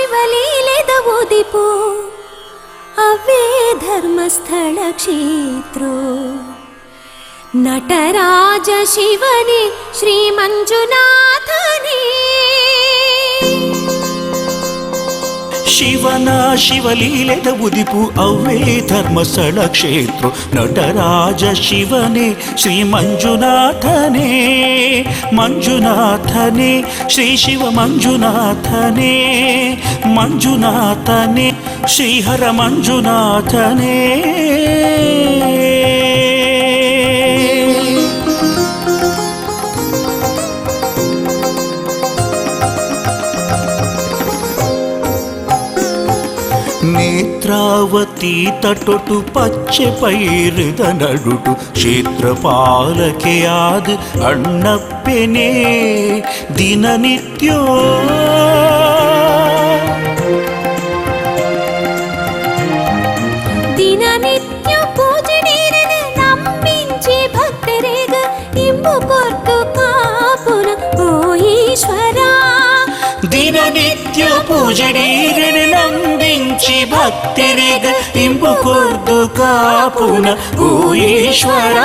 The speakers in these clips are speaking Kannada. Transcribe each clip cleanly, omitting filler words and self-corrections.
ಶಿವಲೀಲೆದ ಉದಿಪು ಅವೇ ಧರ್ಮಸ್ಥಳ ಕ್ಷೇತ್ರೋ ನಟರಾಜ ಶಿವನೇ ಶ್ರೀ ಮಂಜುನಾಥನೇ ಶಿವನ ಶಿವಲೀಲೆದ ಉದಿಪು ಅವೇ ಧರ್ಮಸ್ಥಳ ಕ್ಷೇತ್ರ ನಟರಾಜ ಶಿವನೇ ಶ್ರೀ ಮಂಜುನಾಥನೇ ಮಂಜುನಾಥನೇ ಶ್ರೀ ಶಿವ ಮಂಜುನಾಥನೇ ಮಂಜುನಾಥನೇ ಶ್ರೀಹರ ಮಂಜುನಾಥನೇ ನೇತ್ರಾವತಿ ತಟೊಟು ಪಚ್ಚೆ ಪೈರಿದ ನಡುಟು ಕ್ಷೇತ್ರಪಾಲಕೆಯಾದ ಅಣ್ಣಪ್ಪನೇ ದಿನನಿತ್ಯೋ ದಿನನಿತ್ಯ ಪೂಜೆ ನೀರನೆ ನಂಬಿಂಚಿ ಭಕ್ತರಿಗ ಇಂಬು ಕೊರ್ತು ಕಾಪುನ ಓ ಈಶ್ವರ ದಿನನಿತ್ಯ ಪೂಜೆ ನೀರನೆ ನಂಬಿಂಚಿ ಭಕ್ತರಿಗ ಇಂಬು ಕೊರ್ದು ಕಾಪುನ ಓ ಈಶ್ವರ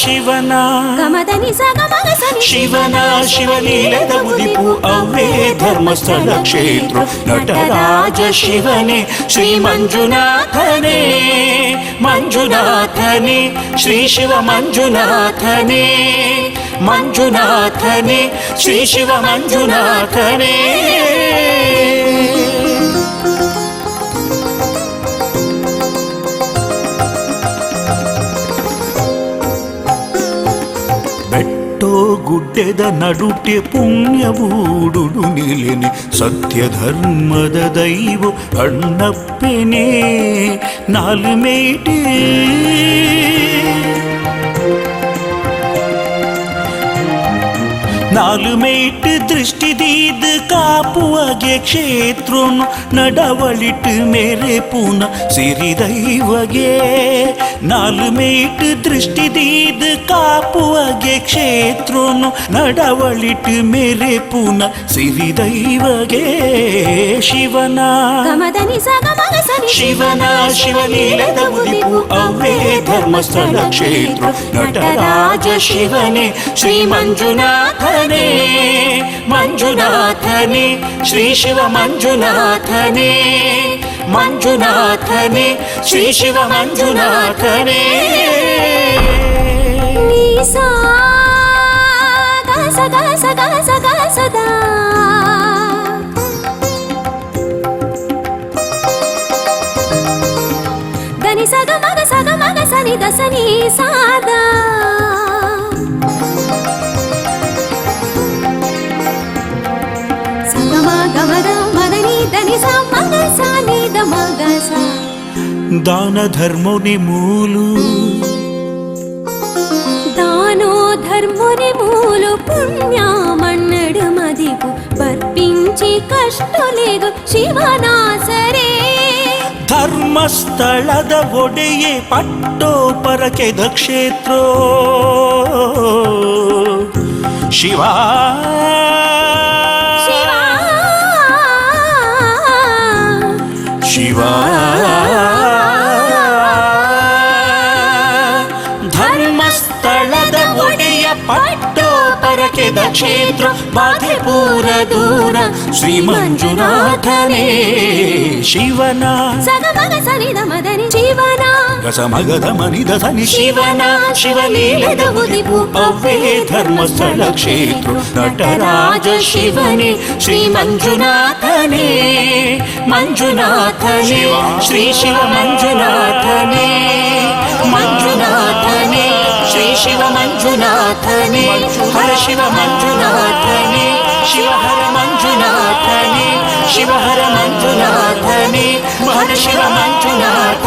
ಶಿವನ ಗಮದನಿ ಸಗಮಗಸನಿ ಶಿವನ ಶಿವಲೀಲೆದ ಉದಿಪು ಅವೇ ಧರ್ಮಸ್ಥಳ ಕ್ಷೇತ್ರ ನಟರಾಜ ಶಿವನೇ ಶ್ರೀ ಮಂಜುನಾಥನೇ ಮಂಜುನಾಥನೇ ಶ್ರೀ ಶಿವ ಮಂಜುನಾಥನೇ ಮಂಜುನಾಥನೇ ಶ್ರೀ ಶಿವ ಮಂಜುನಾಥನೇ ಗುಡ್ಡೆದ ನಡುಟೆ ಪುಣ್ಯವೂಡುಡು ನಿಲೆನೆ ಸತ್ಯ ಧರ್ಮದ ದೈವ ಅಣ್ಣಪ್ಪನೇ ನಾಲ್ಮೇಟೆ ನಾಲ್ಮೇಟ್ ದೃಷ್ಟಿ ದೀದ್ ಕಾಪುವಗೆ ಕ್ಷೇತ್ರನು ನಡವಳಿಟ್ ಮೇರೆ ಪುನ ಸಿರಿ ದೈವಗೆ ನಾಲ್ಮೇಟ್ ದೃಷ್ಟಿ ದೀದ್ ಕಾಪುವಗೆ ಕ್ಷೇತ್ರನು ನಡವಳಿಟ್ ಮೇರೆ ಪುನ ಸಿರಿ ದೈವಗೆ ಶಿವನ ಗಮದನಿ ಸಗಮಗಸನಿ ಶಿವನ ಶಿವಲೀಲೆದ ಉದಿಪು ಅವೇ ಧರ್ಮಸ್ಥಳ ಕ್ಷೇತ್ರ ನಟರಾಜ ಶಿವನೇ ಶ್ರೀ ಮಂಜುನಾಥನೇ ಮಂಜುನಾಥನೇ ಶ್ರೀ ಶಿವ ಮಂಜುನಾಥನೇ ಮಂಜುನಾಥನೇ ಶ್ರೀ ಶಿವ ಮಂಜುನಾಥನೇ ನೀಸಾ ಗಸ ಗಸ ಗಸ ಗಸದ దని ಸಗ ಮಗ ಸನಿ ದಸನಿ ಸಾದ दान धर्मोनि मूलु दानो धर्मोनि मूलु पुण्या मन्नडु मदिगु बर्पिंचि कष्टुलेगु शिवनासरे ಧರ್ಮಸ್ಥಳದ ಒಡೆಯೇ ಪಟ್ಟೋಪರಕೆದ ಕ್ಷೇತ್ರೋ ಶಿವ ಶಿವ ಧರ್ಮಸ್ಥಳದ ಒಡೆಯ ಪಟ್ಟೋಪರಕೆದ ಕ್ಷೇತ್ರ ಬಾಧೆಪೂರ ದೂರ ಶ್ರೀ ಮಂಜುನಾಥನೇ ಶಿವನ ಸಗಮಗ ಸನಿದ ಮದನಿ ಶಿವನ ರಸಮಗದ ಮನಿದ ಸನಿ ಶಿವನ ಶಿವಲೀಲೆದ ಉದಿಪು ಅವೇ ಧರ್ಮಸ್ಥಳ ಕ್ಷೇತ್ರ ನಟರಾಜ ಶಿವನೇ ಶ್ರೀ ಮಂಜುನಾಥನೇ ಮಂಜುನಾಥನೇ ಶ್ರೀ ಶಿವ ಮಂಜುನಾಥನೇ ಮಂಜುನಾಥನೇ ಶ್ರೀ ಶಿವ ಮಂಜುನಾಥನೇ ಹರ ಶಿವ ಮಂಜುನಾಥನೇ ಶಿವಹರ ಮಂಜುನಾಥನೇ ಶಿವಹರ ಮಂಜುನಾಥನೇ ಹರ ಶಿವ ಮಂಜುನಾಥ